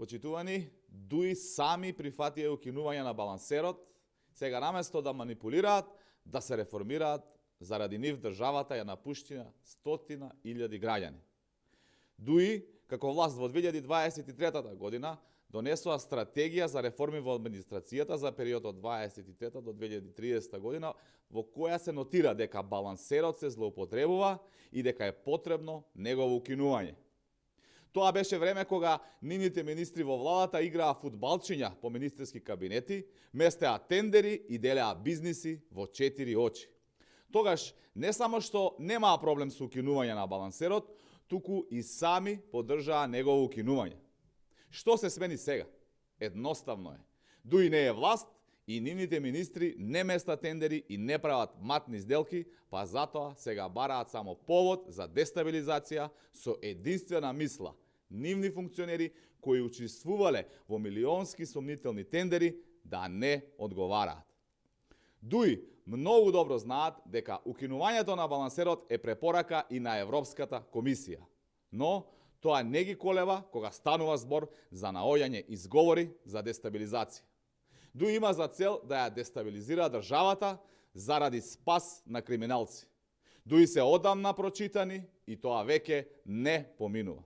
Почитувани, дуи сами прифатија укинување на балансерот, сега наместо да манипулираат, да се реформираат, заради нив државата ја напуштина 100.000 граѓани. Дуи, како власт во 2023 година, донесоа стратегија за реформи во администрацијата за период од 23 до 2030 година, во која се нотира дека балансерот се злоупотребува и дека е потребно негово укинување. Тоа беше време кога нивните министри во владата играа фудбалчиња по министерски кабинети, местеа тендери и делеа бизниси во 4 очи. Тогаш не само што немаа проблем со укинување на балансерот, туку и сами поддржаа негово укинување. Што се смени сега? Едноставно е. Дуи не е власт и нивните министри не места тендери и не прават матни сделки, па затоа сега бараат само повод за дестабилизација со единствена мисла. Нивни функционери кои учествувале во милионски сомнителни тендери да не одговараат. Дуи многу добро знаат дека укинувањето на балансерот е препорака и на Европската комисија. Но тоа не ги колева кога станува збор за наоѓање изговори за дестабилизација. Дуи има за цел да ја дестабилизира државата заради спас на криминалци. Дуи се одамна прочитани и тоа веќе не поминува.